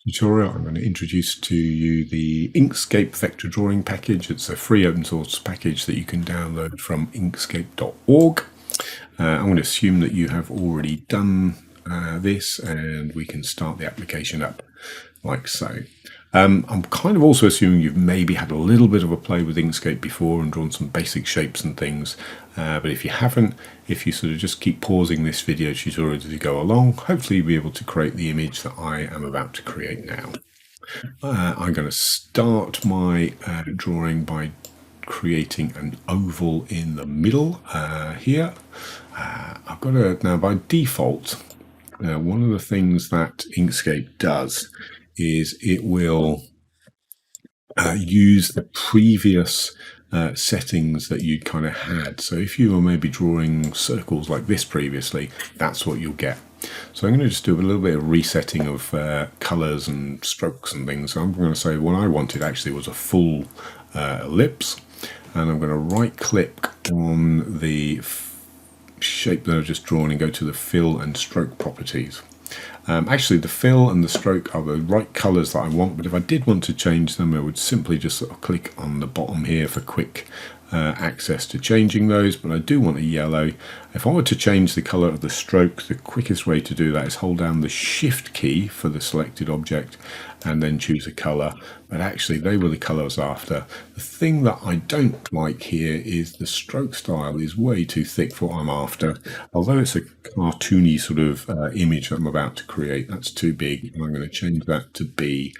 tutorial, I'm going to introduce to you the Inkscape vector drawing package. It's a free open source package that you can download from inkscape.org. I'm going to assume that you have already done this, and we can start the application up like so. I'm kind of also assuming you've maybe had a little bit of a play with Inkscape before and drawn some basic shapes and things. But if you haven't, if you sort of just keep pausing this video tutorial as you go along, hopefully you'll be able to create the image that I am about to create now. I'm going to start my drawing by creating an oval in the middle here. I've got a, now by default, one of the things that Inkscape does is it will use the previous settings that you kind of had. So if you were maybe drawing circles like this previously, that's what you'll get. So I'm going to just do a little bit of resetting of colors and strokes and things. So I'm going to say what I wanted actually was a full ellipse, and I'm going to right click on the shape that I've just drawn and go to the fill and stroke properties. Actually, the fill and the stroke are the right colors that I want, but if I did want to change them, I would simply just sort of click on the bottom here for quick access to changing those, but I do want a yellow. If I were to change the color of the stroke, the quickest way to do that is hold down the shift key for the selected object and then choose a color. But actually they were the colors after. The thing that I don't like here is the stroke style is way too thick for what I'm after. Although it's a cartoony sort of image that I'm about to create, that's too big, and I'm going to change that to be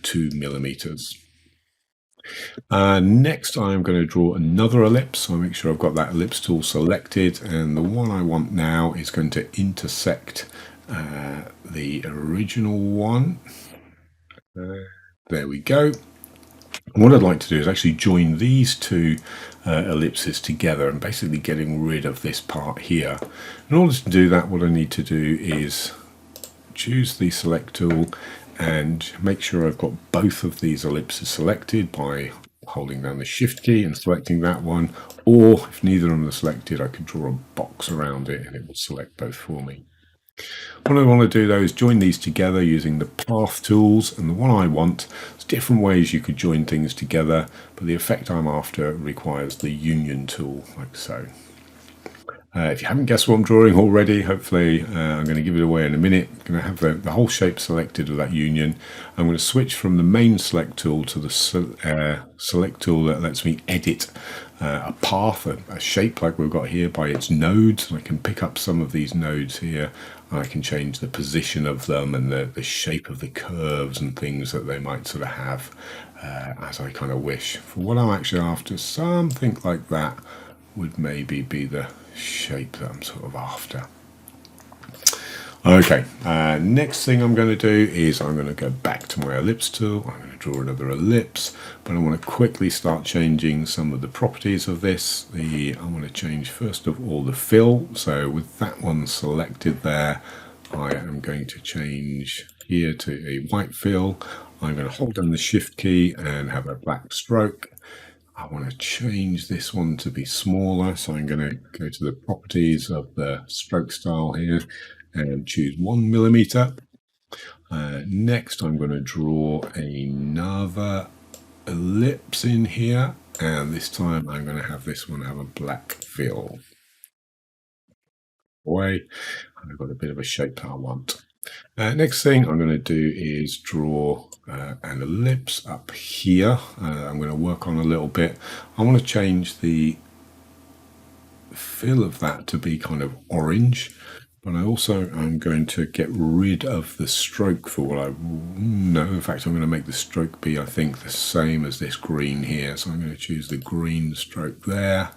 2 millimeters. Next, I'm going to draw another ellipse. So I'll make sure I've got that ellipse tool selected, and the one I want now is going to intersect the original one. There we go. What I'd like to do is actually join these two ellipses together and basically getting rid of this part here. In order to do that, what I need to do is choose the select tool and make sure I've got both of these ellipses selected by holding down the shift key and selecting that one, or if neither of them are selected, I could draw a box around it and it will select both for me. What I want to do though is join these together using the path tools, and the one I want, there's different ways you could join things together, but the effect I'm after requires the union tool, like so. If you haven't guessed what I'm drawing already, hopefully I'm going to give it away in a minute. I'm going to have the whole shape selected of that union. I'm going to switch from the main select tool to the select tool that lets me edit a path, a shape like we've got here by its nodes. And I can pick up some of these nodes here, and I can change the position of them and the shape of the curves and things that they might sort of have as I kind of wish. For what I'm actually after, something like that would maybe be the shape that I'm sort of after. Okay, next thing I'm going to do is I'm going to go back to my ellipse tool. I'm going to draw another ellipse, but I want to quickly start changing some of the properties of this. I want to change first of all the fill. So with that one selected there, I am going to change here to a white fill. I'm going to hold down the shift key and have a black stroke. I want to change this one to be smaller, so I'm going to go to the properties of the stroke style here and choose 1 millimeter. Next, I'm going to draw another ellipse in here, and this time I'm going to have this one have a black fill. I've got a bit of a shape that I want. Next thing I'm going to do is draw an ellipse up here. I'm going to work on a little bit. I want to change the fill of that to be kind of orange, but I also am going to get rid of the stroke for what I know. In fact, I'm going to make the stroke be, I think, the same as this green here. So I'm going to choose the green stroke there.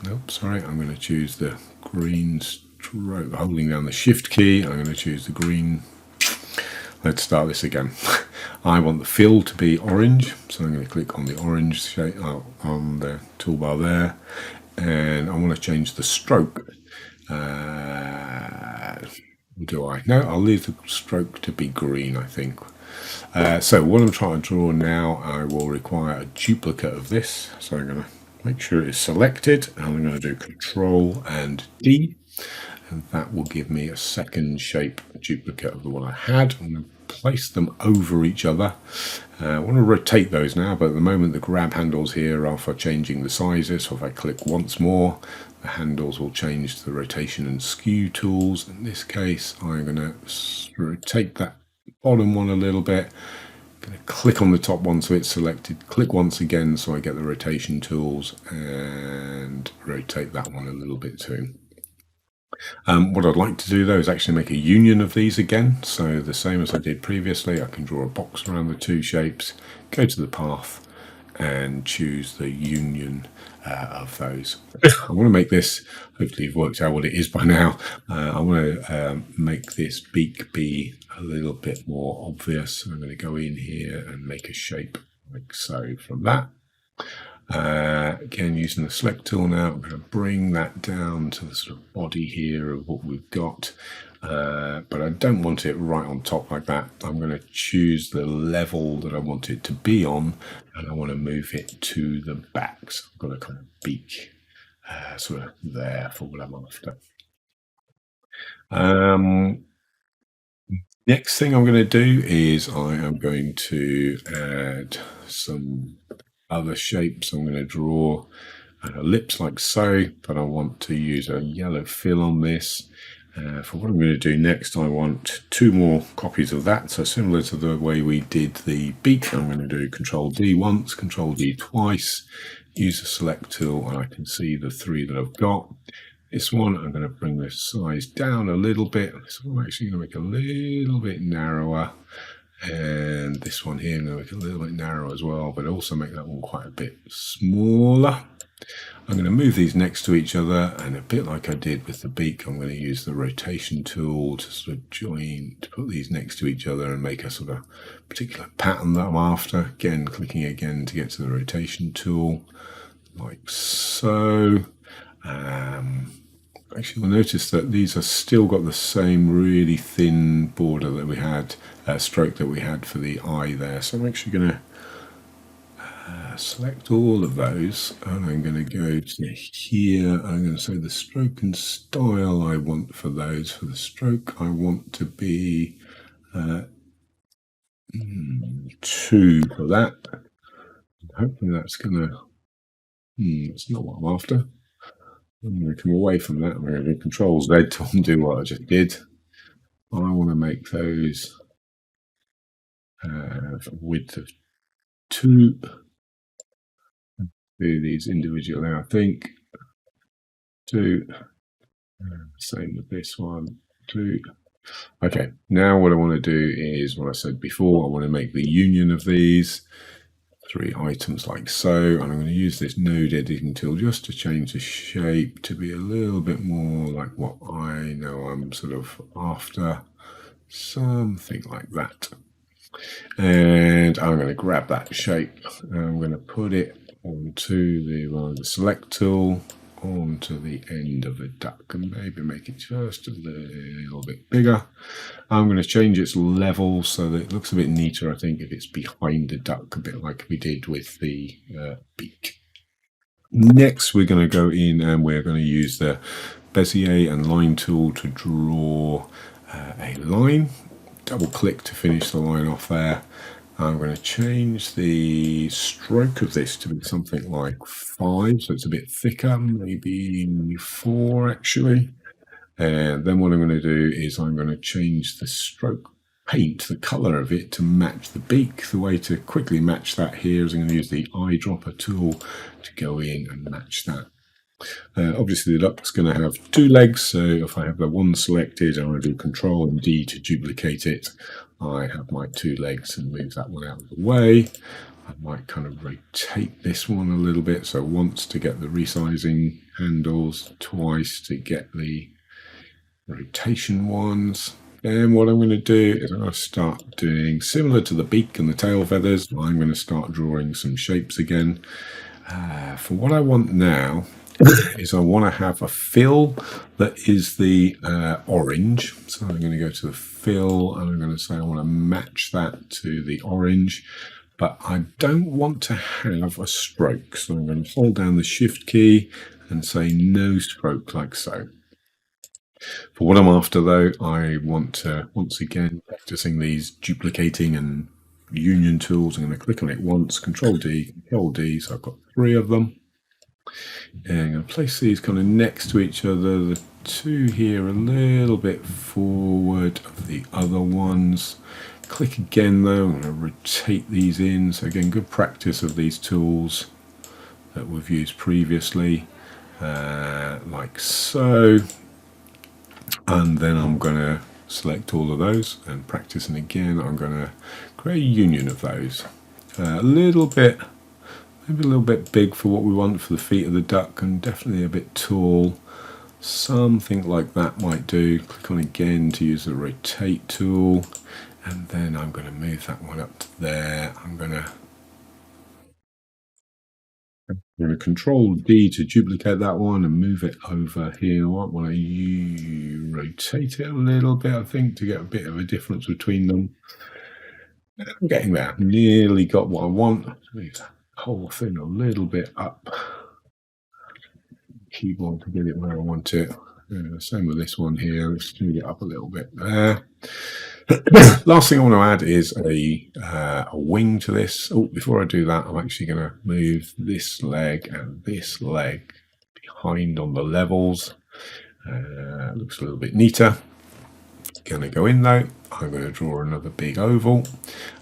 Nope, sorry, I'm going to choose the green stroke, holding down the shift key. I'm going to choose the green. Let's start this again. I want the fill to be orange, so I'm going to click on the orange shape on the toolbar there, and I want to change the stroke. Do I? No, I'll leave the stroke to be green, I think. So what I'm trying to draw now, I will require a duplicate of this. So I'm going to make sure it's selected, and I'm going to do Control and D, and that will give me a second shape duplicate of the one I had. I'm going to place them over each other. I want to rotate those now, but at the moment the grab handles here are for changing the sizes. So if I click once more, the handles will change to the rotation and skew tools. In this case, I'm going to rotate that bottom one a little bit. I'm going to click on the top one so it's selected. Click once again so I get the rotation tools and rotate that one a little bit too. What I'd like to do though is actually make a union of these again. So the same as I did previously, I can draw a box around the two shapes, go to the path and choose the union of those. I want to make this, hopefully you've worked out what it is by now. I want to make this beak be a little bit more obvious. So I'm going to go in here and make a shape like so from that. Again, using the select tool now, I'm going to bring that down to the sort of body here of what we've got, but I don't want it right on top like that. I'm going to choose the level that I want it to be on, and I want to move it to the back. So I've got a kind of beak sort of there for what I'm after. Next thing I'm going to do is I am going to add some other shapes. I'm going to draw an ellipse like so, but I want to use a yellow fill on this. For what I'm going to do next, I want 2 more copies of that. So similar to the way we did the beak, I'm going to do Control D once, Control D twice, use the select tool, and I can see the 3 that I've got. This one, I'm going to bring the size down a little bit. So I'm actually going to make a little bit narrower. And this one here, I'm going to make it a little bit narrower as well, but also make that one quite a bit smaller. I'm going to move these next to each other, and a bit like I did with the beak, I'm going to use the rotation tool to sort of join, to put these next to each other and make a sort of particular pattern that I'm after. Again, clicking again to get to the rotation tool, like so. Actually, we'll notice that these are still got the same really thin border that we had, stroke that we had for the eye there. So I'm actually going to select all of those, and I'm going to go to here. I'm going to say the stroke and style I want for those. For the stroke, I want to be 2 for that. Hopefully that's going to, it's not what I'm after. I'm going to come away from that. I'm going to do Control Z to undo what I just did. I want to make those width of 2. Do these individually, I think. 2. Same with this one. 2. Okay, now what I want to do is what I said before. I want to make the union of these 3 items like so, and I'm going to use this node editing tool just to change the shape to be a little bit more like what I know I'm sort of after, something like that. And I'm going to grab that shape and I'm going to put it onto the select tool onto the end of the duck, and maybe make it just a little bit bigger. I'm going to change its level so that it looks a bit neater, I think, if it's behind the duck, a bit like we did with the beak. Next, we're going to go in and we're going to use the Bezier and line tool to draw a line. Double click to finish the line off there. I'm going to change the stroke of this to be something like 5, so it's a bit thicker, maybe 4 actually. And then what I'm going to do is I'm going to change the stroke paint, the color of it, to match the beak. The way to quickly match that here is I'm going to use the eyedropper tool to go in and match that. Obviously the duck's going to have 2 legs, so if I have the one selected and I do Control and D to duplicate it, I have my 2 legs and move that one out of the way. I might kind of rotate this one a little bit, so once to get the resizing handles, twice to get the rotation ones. And what I'm going to do is I'm going to start doing, similar to the beak and the tail feathers, I'm going to start drawing some shapes again. For what I want now is I want to have a fill that is the orange. So I'm going to go to the fill and I'm going to say I want to match that to the orange, but I don't want to have a stroke. So I'm going to hold down the shift key and say no stroke like so. For what I'm after though, I want to, once again, practicing these duplicating and union tools. I'm going to click on it once, Control D, Control D, so I've got 3 of them. And I'm going to place these kind of next to each other, the 2 here a little bit forward of the other ones. Click again though, I'm going to rotate these in. So again, good practice of these tools that we've used previously, like so. And then I'm going to select all of those and practice, and again I'm going to create a union of those. A little bit, maybe a little bit big for what we want for the feet of the duck, and definitely a bit tall. Something like that might do. Click on again to use the rotate tool, and then I'm going to move that one up to there. I'm going to Control D to duplicate that one and move it over here. I want to rotate it a little bit, I think, to get a bit of a difference between them. I'm getting there. Nearly got what I want. Move that whole thing a little bit up. Keyboard to get it where I want it. Same with this one here. Let's move it up a little bit there. Last thing I want to add is a wing to this. Oh, before I do that, I'm actually going to move this leg and this leg behind on the levels. Looks a little bit neater. Going to go in though. I'm going to draw another big oval.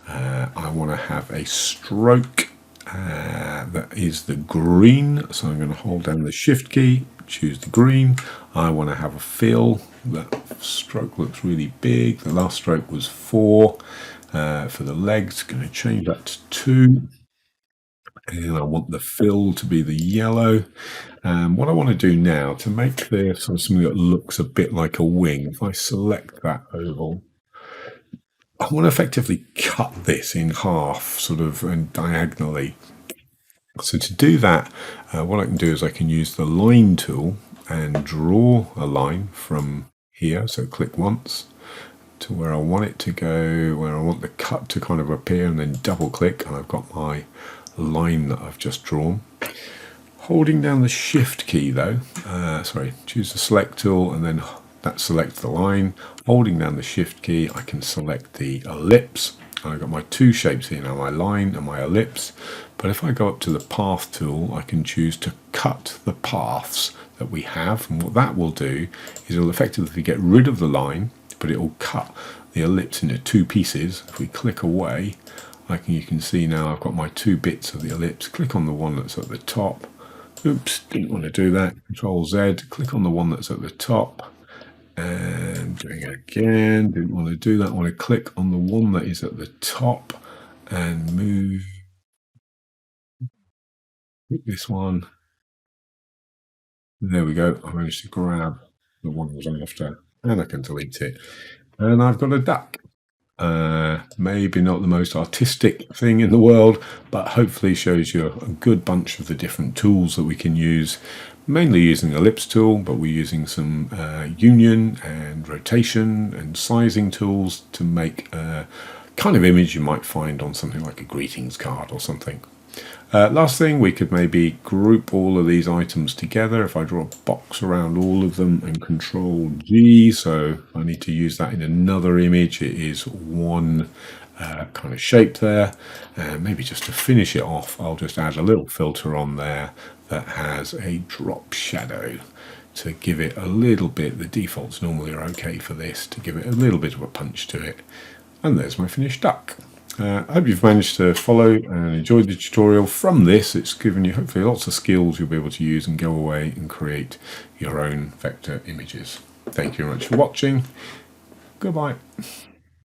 I want to have a stroke that is the green. So I'm going to hold down the shift key, choose the green. I want to have a fill. That stroke looks really big. The last stroke was 4. For the legs, going to change that to 2. And I want the fill to be the yellow. What I want to do now to make this something that looks a bit like a wing, if I select that oval, I want to effectively cut this in half, sort of, and diagonally. So to do that, what I can do is I can use the line tool and draw a line from here. So click once to where I want it to go, where I want the cut to kind of appear, and then double click, and I've got my line that I've just drawn. Holding down the shift key though, choose the select tool, and then that selects the line. Holding down the shift key, I can select the ellipse. I've got my 2 shapes here now, my line and my ellipse. But if I go up to the path tool, I can choose to cut the paths that we have. And what that will do is it will effectively get rid of the line, but it will cut the ellipse into 2 pieces. If we click away, you can see now I've got my 2 bits of the ellipse. Click on the one that's at the top. Oops, didn't want to do that. Control Z, click on the one that's at the top. And doing it again, didn't want to do that. I want to click on the one that is at the top and move this one. There we go. I managed to grab the one I was after, and I can delete it. And I've got a duck. Maybe not the most artistic thing in the world, but hopefully shows you a good bunch of the different tools that we can use, mainly using the ellipse tool, but we're using some union and rotation and sizing tools to make a kind of image you might find on something like a greetings card or something. Last thing, we could maybe group all of these items together. If I draw a box around all of them and Control G, so I need to use that in another image. It is one kind of shape there. And maybe just to finish it off, I'll just add a little filter on there that has a drop shadow to give it a little bit. The defaults normally are okay for this, to give it a little bit of a punch to it. And there's my finished duck. I hope you've managed to follow and enjoyed the tutorial. From this, it's given you hopefully lots of skills you'll be able to use and go away and create your own vector images. Thank you very much for watching. Goodbye.